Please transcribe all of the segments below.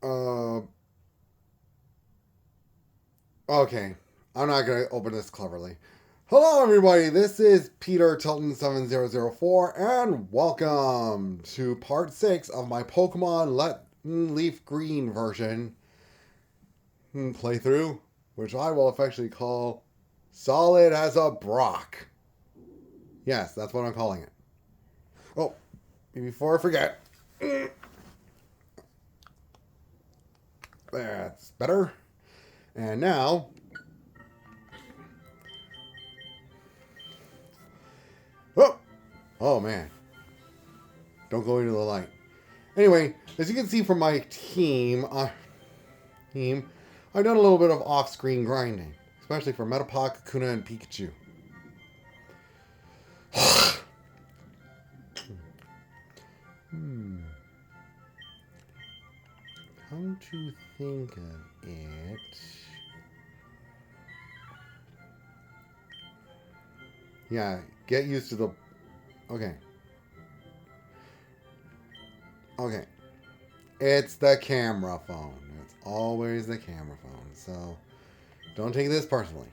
Uh, okay. I'm not going to open this cleverly. Hello, everybody. This is Peter Tilton7004, and welcome to part 6 of my Pokemon LeafGreen version playthrough, which I will affectionately call Solid as a Brock. Yes, that's what I'm calling it. Oh, before I forget. That's better. And now, oh man, don't go into the light. Anyway, as you can see from my team, I've done a little bit of off-screen grinding, especially for Metapod, Kakuna, and Pikachu. Come to think of it, yeah, get used to the... Okay. It's the camera phone. It's always the camera phone. So, don't take this personally.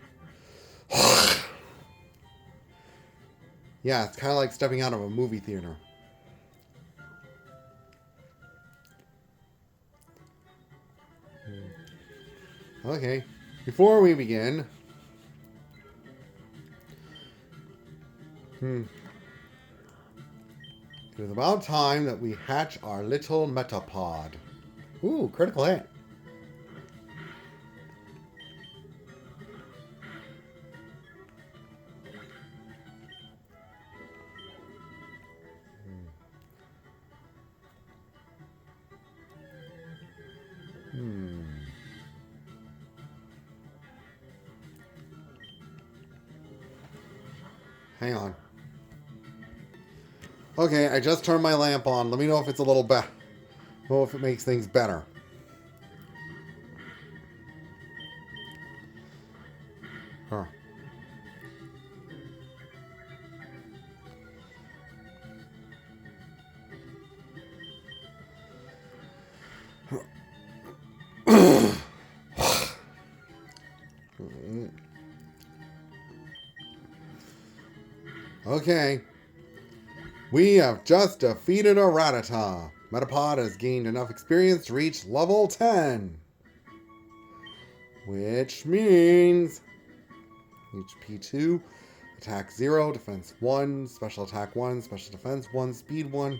Yeah, it's kind of like stepping out of a movie theater. Okay, before we begin... It is about time that we hatch our little Metapod. Ooh, critical hit. Hang on. Okay, I just turned my lamp on. Let me know if it's a little better. Know if it makes things better. Huh. Okay. We have just defeated a Rattata. Metapod has gained enough experience to reach level 10. Which means HP 2, attack 0, defense 1, special attack 1, special defense 1, speed 1.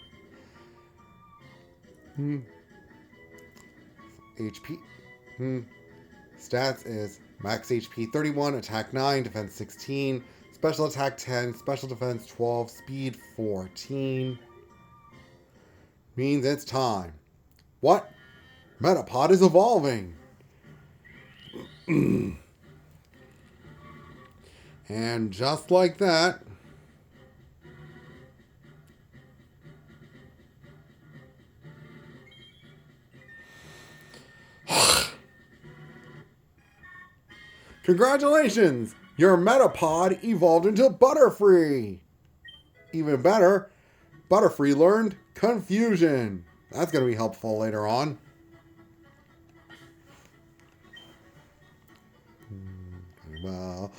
HP. Stats is max HP 31, attack 9, defense 16, special attack 10, special defense 12, speed 14. Means it's time. What? Metapod is evolving. And just like that, congratulations! Your Metapod evolved into Butterfree! Even better, Butterfree learned Confusion. That's going to be helpful later on. Well,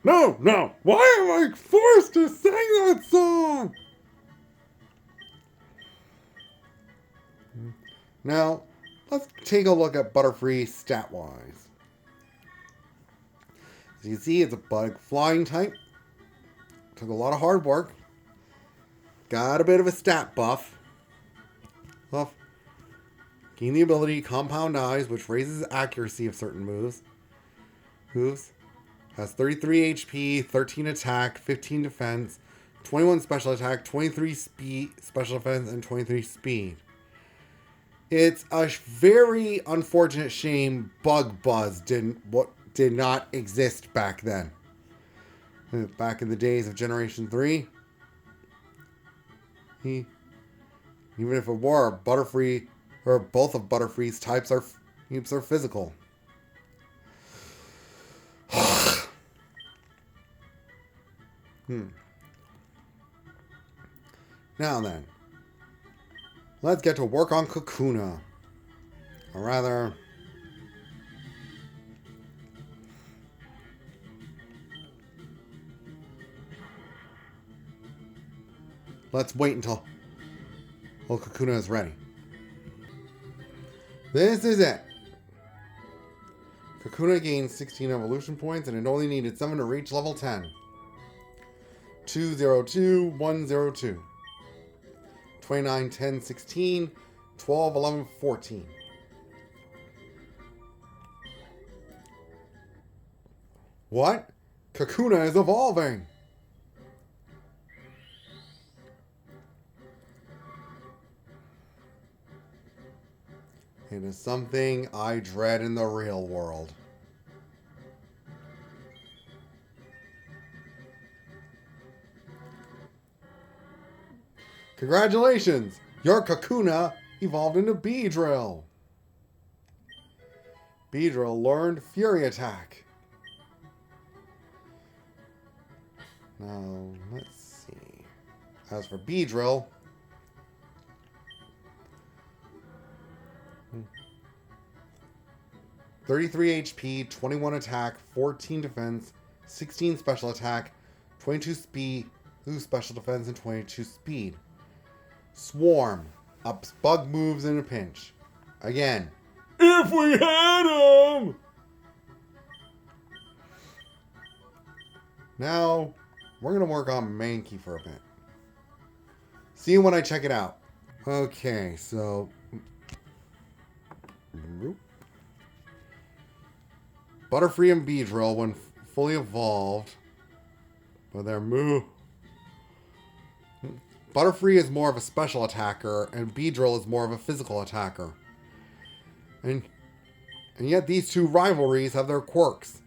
no! Why am I forced to sing that song? Now, let's take a look at Butterfree stat-wise. As you can see, it's a bug flying type. Took a lot of hard work. Got a bit of a stat buff. Gain the ability Compound Eyes, which raises accuracy of certain moves. Has 33 HP, 13 attack, 15 defense, 21 special attack, 23 speed, special defense, and 23 speed. It's a very unfortunate shame Bug Buzz did not exist back then. Back in the days of Generation 3. Even if it were, Butterfree, or both of Butterfree's types are physical. Now then, let's get to work on Kakuna. Or rather... let's wait until Kakuna is ready. This is it. Kakuna gained 16 evolution points and it only needed 7 to reach level 10. 202, 102. 29, 10, 16, 12, 11, 14. What? Kakuna is evolving! It is something I dread in the real world. Congratulations! Your Kakuna evolved into Beedrill. Beedrill learned Fury Attack. Now, let's see. As for Beedrill, $33 HP, 21 attack, 14 defense, 16 special attack, 22 speed, 2 special defense, and 22 speed. Swarm. Ups bug moves in a pinch. Again. If we had him! Now, we're going to work on Mankey for a bit. See you when I check it out. Okay, so... Butterfree and Beedrill, when fully evolved, but their move... Butterfree is more of a special attacker, and Beedrill is more of a physical attacker. And yet these two rivalries have their quirks.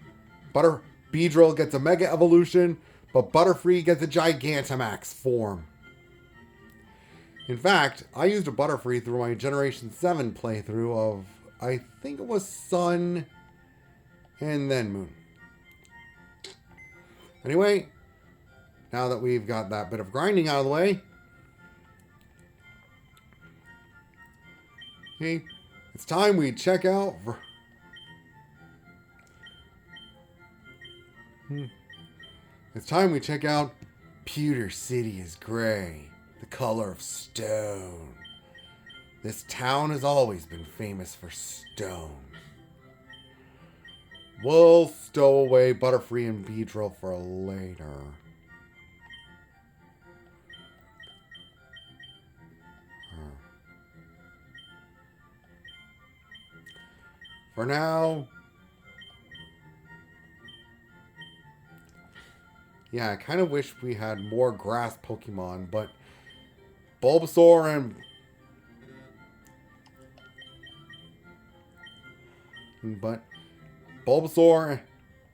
Beedrill gets a Mega Evolution, but Butterfree gets a Gigantamax form. In fact, I used a Butterfree through my Generation 7 playthrough of, I think it was Sun and then Moon. Anyway, now that we've got that bit of grinding out of the way, okay, it's time we check out It's time we check out Pewter City is gray, the color of stone. This town has always been famous for stone. We'll stow away Butterfree and Beedrill for later. For now... yeah, I kind of wish we had more grass Pokemon, but Bulbasaur and... Bulbasaur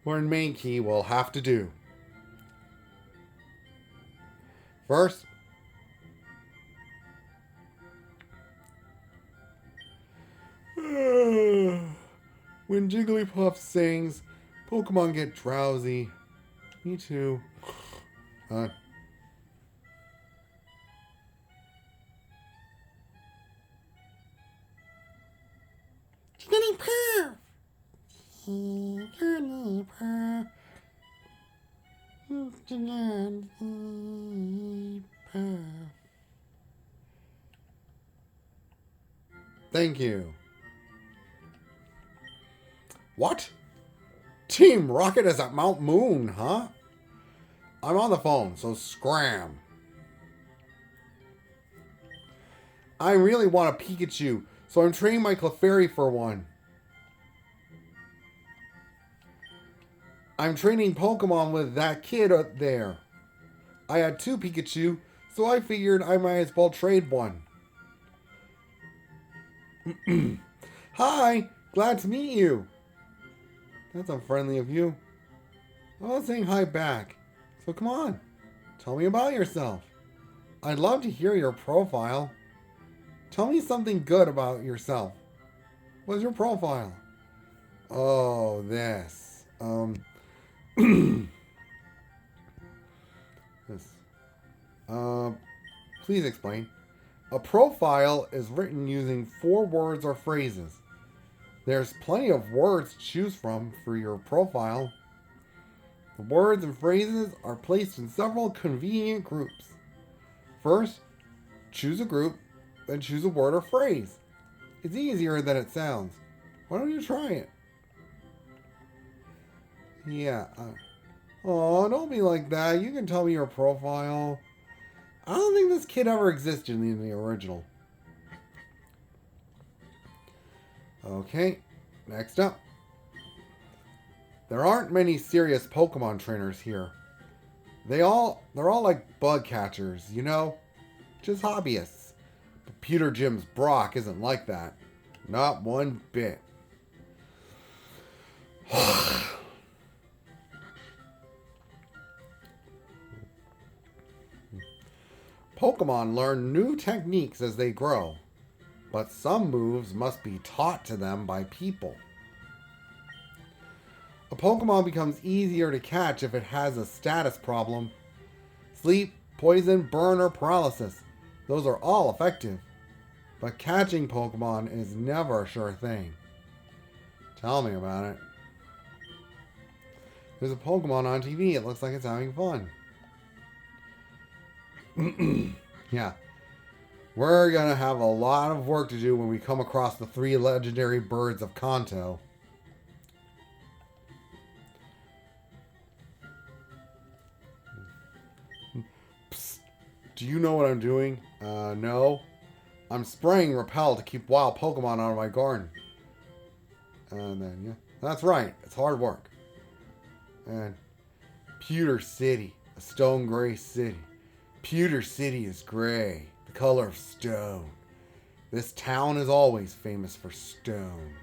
and Mankey will have to do. First, when Jigglypuff sings, Pokemon get drowsy. Me too. Jigglypuff! Jigglypuff. Jigglypuff. Thank you. What? Team Rocket is at Mount Moon, huh? I'm on the phone, so scram. I really want a Pikachu, so I'm training my Clefairy for one. I'm training Pokemon with that kid up there. I had 2 Pikachu, so I figured I might as well trade one. Hi, glad to meet you. That's unfriendly of you. I was saying hi back. So come on, tell me about yourself. I'd love to hear your profile. Tell me something good about yourself. What's your profile? Oh, this. This. Please explain. A profile is written using 4 words or phrases. There's plenty of words to choose from for your profile. The words and phrases are placed in several convenient groups. First, choose a group, then choose a word or phrase. It's easier than it sounds. Why don't you try it? Yeah. Oh, don't be like that. You can tell me your profile. I don't think this kid ever existed in the original. Okay, next up. There aren't many serious Pokemon trainers here. They're all like bug catchers, you know? Just hobbyists. But Pewter Gym's Brock isn't like that. Not one bit. Pokemon learn new techniques as they grow, but some moves must be taught to them by people. A Pokemon becomes easier to catch if it has a status problem. Sleep, poison, burn, or paralysis. Those are all effective. But catching Pokemon is never a sure thing. Tell me about it. There's a Pokemon on TV. It looks like it's having fun. Yeah. We're going to have a lot of work to do when we come across the 3 legendary birds of Kanto. Psst. Do you know what I'm doing? No. I'm spraying Repel to keep wild Pokemon out of my garden. And then, yeah. That's right. It's hard work. And Pewter City. A stone gray city. Pewter City is gray. The color of stone. This town is always famous for stone.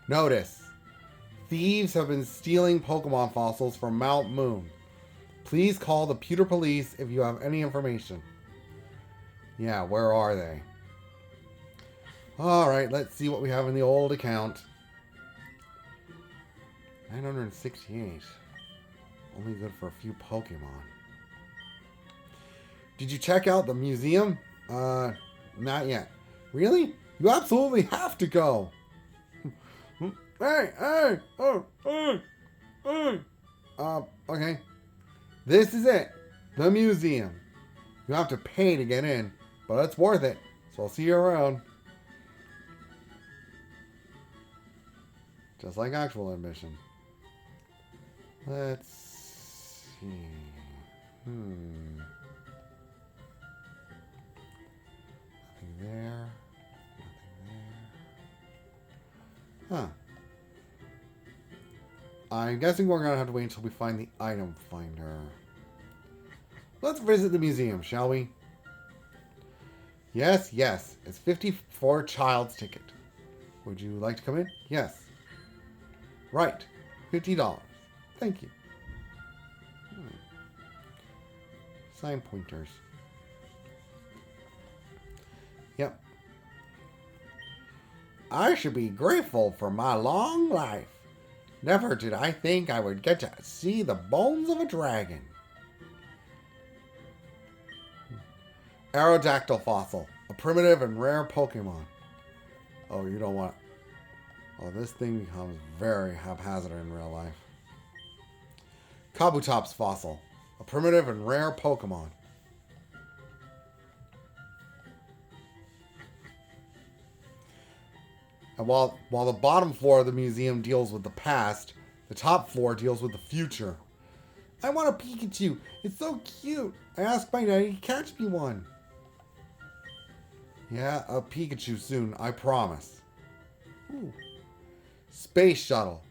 Notice. Thieves have been stealing Pokemon fossils from Mount Moon. Please call the Pewter Police if you have any information. Yeah, where are they? Alright, let's see what we have in the old account. 968. Only good for a few Pokemon. Did you check out the museum? Not yet. Really? You absolutely have to go. Hey! Okay. This is it. The museum. You have to pay to get in, but it's worth it. So I'll see you around. Just like actual admission. Let's see. Nothing there. Nothing there. Huh. I'm guessing we're going to have to wait until we find the item finder. Let's visit the museum, shall we? Yes. It's 50 for a child's ticket. Would you like to come in? Yes. Right. $50. Thank you. Sign pointers. Yep. I should be grateful for my long life. Never did I think I would get to see the bones of a dragon. Aerodactyl fossil. A primitive and rare Pokemon. Oh, you don't want... Oh, this thing becomes very haphazard in real life. Kabutops fossil. A primitive and rare Pokemon. And while the bottom floor of the museum deals with the past, the top floor deals with the future. I want a Pikachu. It's so cute. I asked my daddy to catch me one. Yeah, a Pikachu soon, I promise. Ooh. Space Shuttle.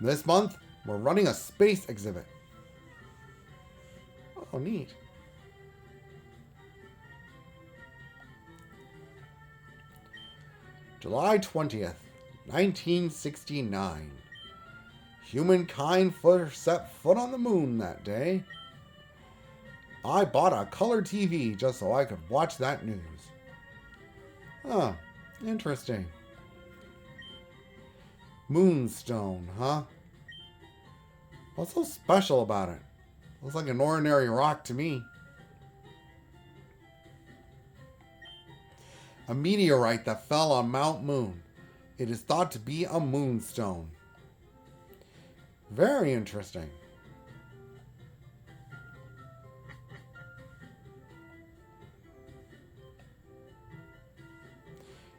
This month, we're running a space exhibit. Oh, neat. July 20th, 1969. Humankind set foot on the moon that day. I bought a color TV just so I could watch that news. Huh, interesting. Moonstone, huh? What's so special about it? Looks like an ordinary rock to me. A meteorite that fell on Mount Moon. It is thought to be a moonstone. Very interesting.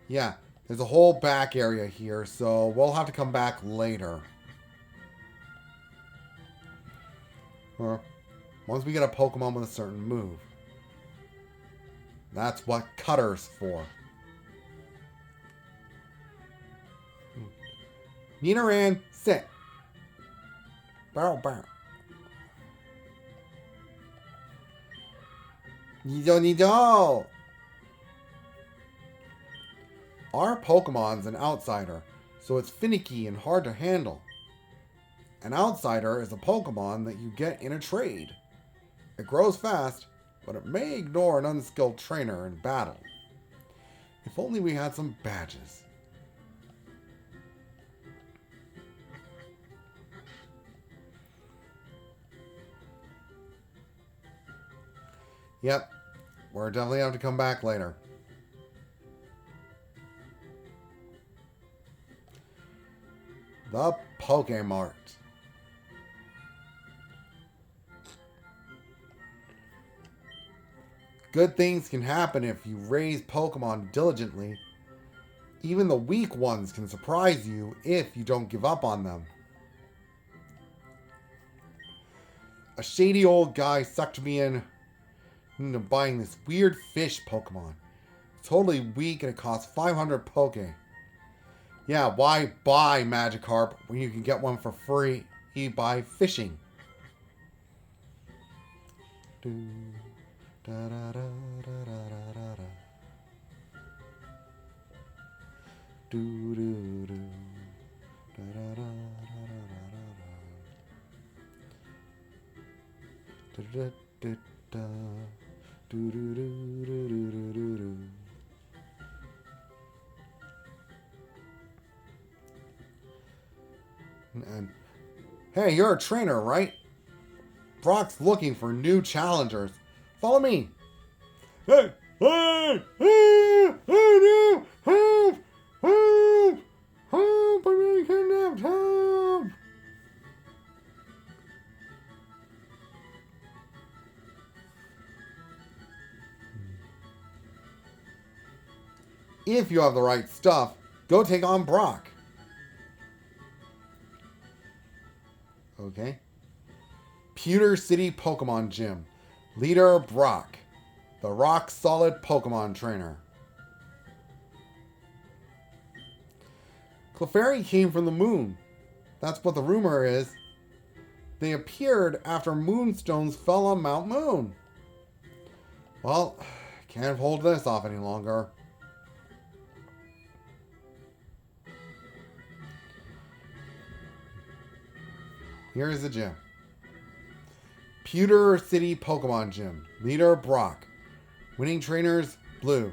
Yeah, there's a whole back area here, so we'll have to come back later. Or once we get a Pokemon with a certain move. That's what Cutter's for. Nidoran, sit. Bow, bow. Nido. Our Pokemon's an outsider, so it's finicky and hard to handle. An outsider is a Pokemon that you get in a trade. It grows fast, but it may ignore an unskilled trainer in battle. If only we had some badges. Yep, we're definitely have to come back later. The Pokemart. Good things can happen if you raise Pokemon diligently. Even the weak ones can surprise you if you don't give up on them. A shady old guy sucked me into buying this weird fish Pokemon. It's totally weak and it costs 500 Poke. Yeah, why buy Magikarp when you can get one for free by fishing? And hey, you're a trainer, right? Brock's looking for new challengers. Follow me. Hey, hey, hey, no, help, help, help, I'm being kidnapped, help. If you have the right stuff, go take on Brock. Okay. Pewter City Pokemon Gym. Leader Brock. The rock-solid Pokemon trainer. Clefairy came from the moon. That's what the rumor is. They appeared after moonstones fell on Mount Moon. Well, can't hold this off any longer. Here's the gym. Pewter City Pokemon Gym. Leader Brock. Winning trainers, Blue.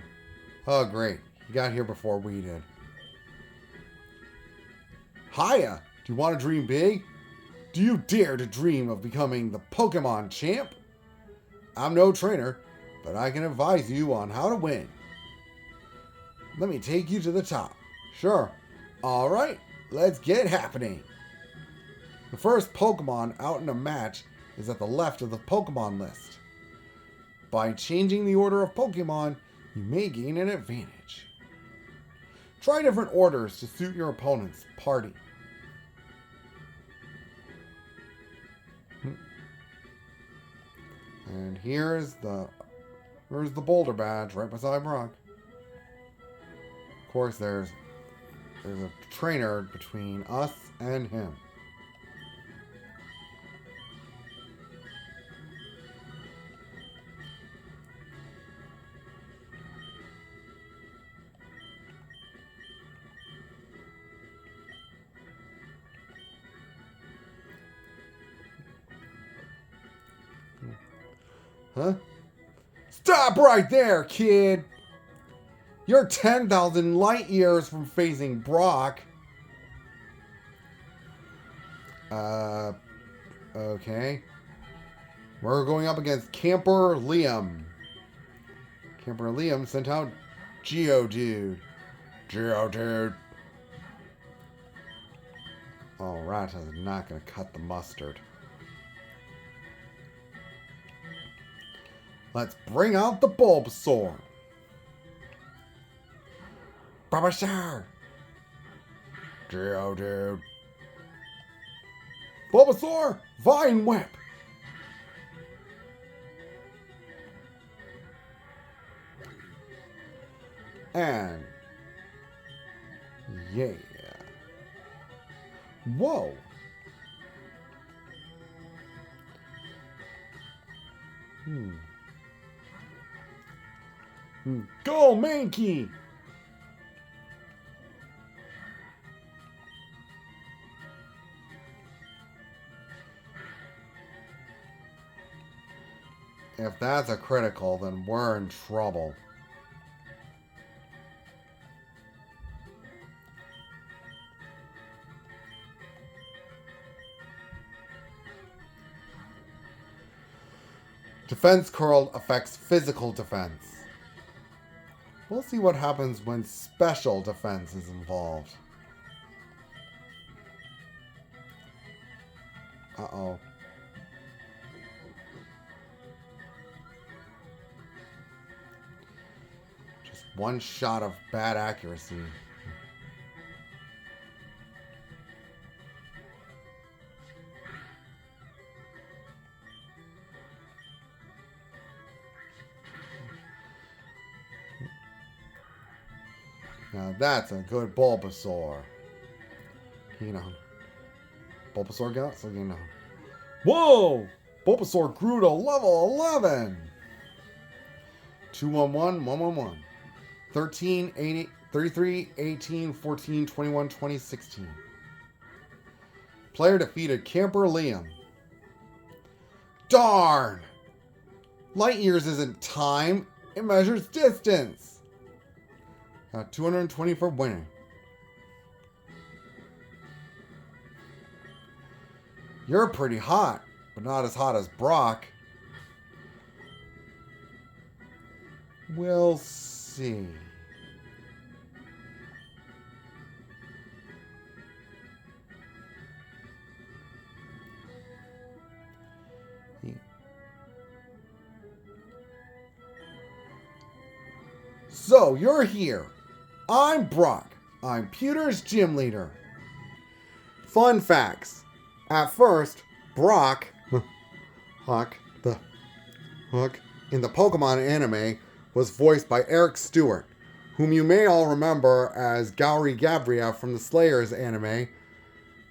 Oh, great. You got here before we did. Hiya! Do you want to dream big? Do you dare to dream of becoming the Pokemon champ? I'm no trainer, but I can advise you on how to win. Let me take you to the top. Sure. Alright, let's get happening. The first Pokemon out in a match is at the left of the Pokemon list. By changing the order of Pokemon, you may gain an advantage. Try different orders to suit your opponent's party. And here's the Boulder Badge right beside Brock. Of course, there's a trainer between us and him. Huh? Stop right there, kid! You're 10,000 light years from facing Brock. Okay. We're going up against Camper Liam. Camper Liam sent out Geodude. Geodude. Oh, Rattata is not going to cut the mustard. Let's bring out the Bulbasaur. Bulbasaur. Geodude. Bulbasaur, Vine Whip. And yeah. Whoa. Go, Mankey. If that's a critical, then we're in trouble. Defense curl affects physical defense. We'll see what happens when special defense is involved. Uh-oh. Just one shot of bad accuracy. Now that's a good Bulbasaur. You know. Bulbasaur got so you know. Whoa! Bulbasaur grew to level 11! 211, 111. 13, 80, 33, 18, 14, 21, 20, 16. Player defeated Camper Liam. Darn! Light years isn't time, it measures distance. 220 for winning. You're pretty hot, but not as hot as Brock. We'll see. So, you're here. I'm Brock. I'm Pewter's gym leader. Fun facts. At first, Brock, Hawk, the Hook, in the Pokemon anime, was voiced by Eric Stewart, whom you may all remember as Gauri Gabria from the Slayers anime,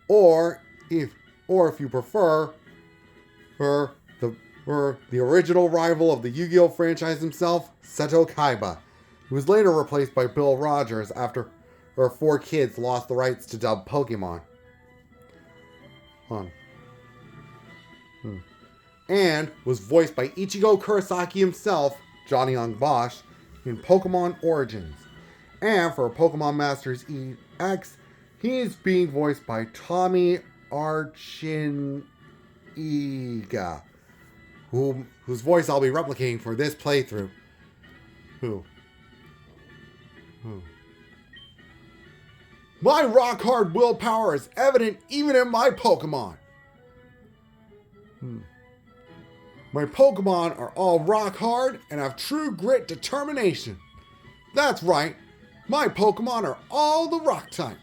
or if you prefer, the original rival of the Yu-Gi-Oh franchise himself, Seto Kaiba. He was later replaced by Bill Rogers after her 4 kids lost the rights to dub Pokemon. And was voiced by Ichigo Kurosaki himself, Johnny Young Bosch, in Pokemon Origins. And for Pokemon Masters EX, he's being voiced by Tommy Archiniga, whose voice I'll be replicating for this playthrough. My rock-hard willpower is evident even in my Pokemon. My Pokemon are all rock-hard and have true grit determination. That's right, my Pokemon are all the rock type.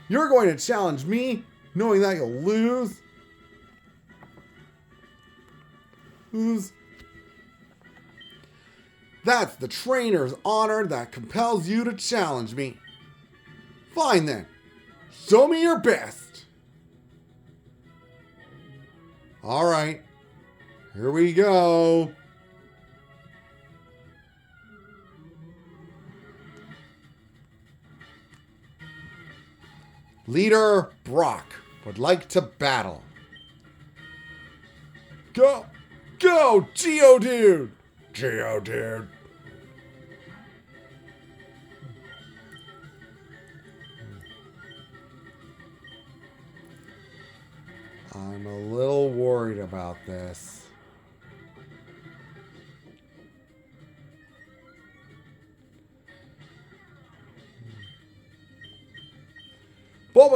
You're going to challenge me, knowing that you'll lose? That's the trainer's honor that compels you to challenge me. Fine then. Show me your best. Alright. Here we go. Leader Brock would like to battle. Go! Go, Geodude! Geodude. I'm a little worried about this.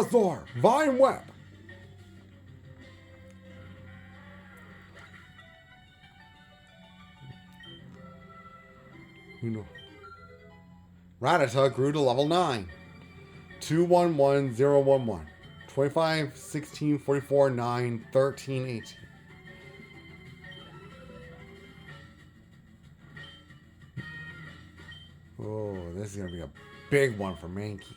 Bulbasaur! Vine Whip! Rattata grew to level 9. 211011. 25, 16, 44, 9, 13, 18. Oh, this is going to be a big one for Mankey.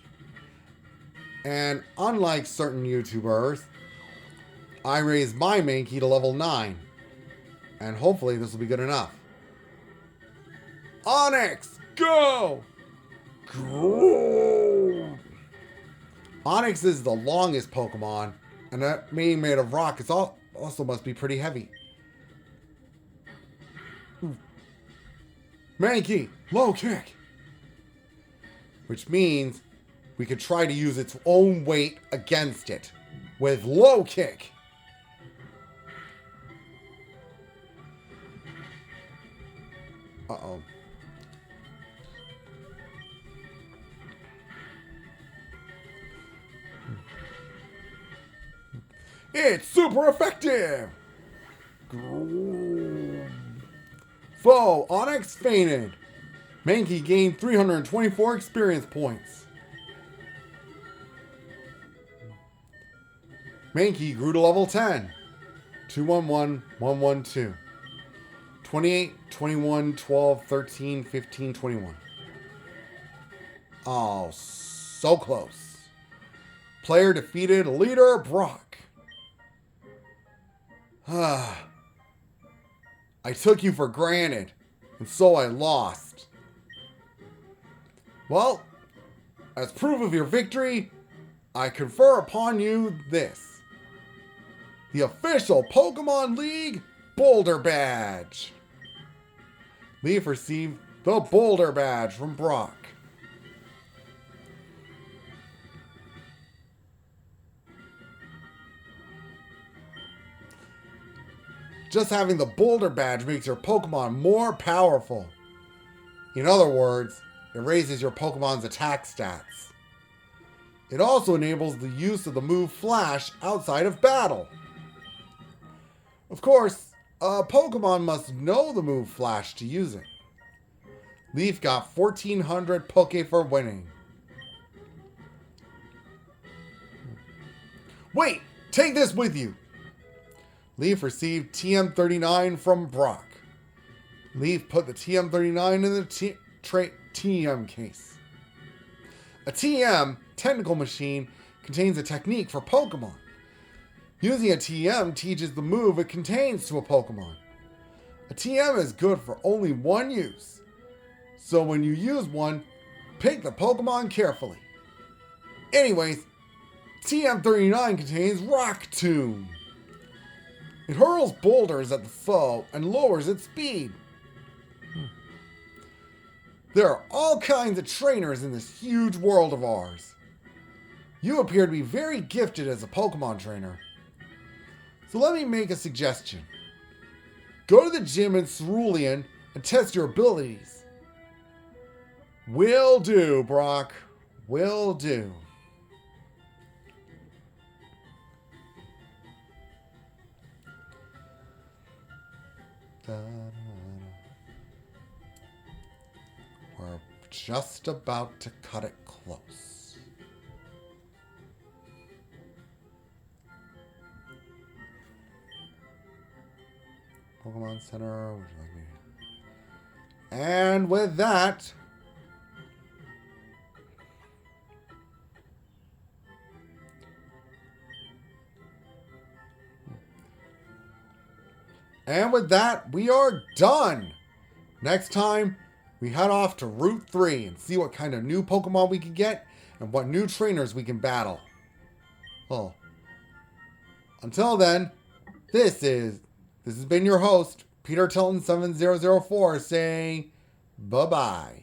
And unlike certain YouTubers, I raised my Mankey to level 9. And hopefully this will be good enough. Onyx, go! Go! Onyx is the longest Pokemon, and that being made of rock is also must be pretty heavy. Mankey, low kick! Which means we could try to use its own weight against it with low kick. Uh-oh. It's super effective! Foe, Onyx fainted. Mankey gained 324 experience points. Mankey grew to level 10. 211, 112. 28, 21, 12, 13, 15, 21. Oh, so close. Player defeated leader Brock. I took you for granted, and so I lost. Well, as proof of your victory, I confer upon you this. The official Pokemon League Boulder Badge. Leaf received the Boulder Badge from Brock. Just having the Boulder Badge makes your Pokemon more powerful. In other words, it raises your Pokemon's attack stats. It also enables the use of the move Flash outside of battle. Of course, a Pokemon must know the move Flash to use it. Leaf got 1400 Poke for winning. Wait! Take this with you! Leaf received TM39 from Brock. Leaf put the TM39 in the TM case. A TM, technical machine, contains a technique for Pokemon. Using a TM teaches the move it contains to a Pokemon. A TM is good for only one use. So when you use one, pick the Pokemon carefully. Anyways, TM39 contains Rock Tomb. It hurls boulders at the foe and lowers its speed. There are all kinds of trainers in this huge world of ours. You appear to be very gifted as a Pokemon trainer. So let me make a suggestion. Go to the gym in Cerulean and test your abilities. Will do, Brock. Will do. We're just about to cut it close. Pokemon Center. Would you like me? And with that, we are done. Next time, we head off to Route 3 and see what kind of new Pokemon we can get and what new trainers we can battle. Well, until then, this has been your host, Peter Tilton 7004, saying bye-bye.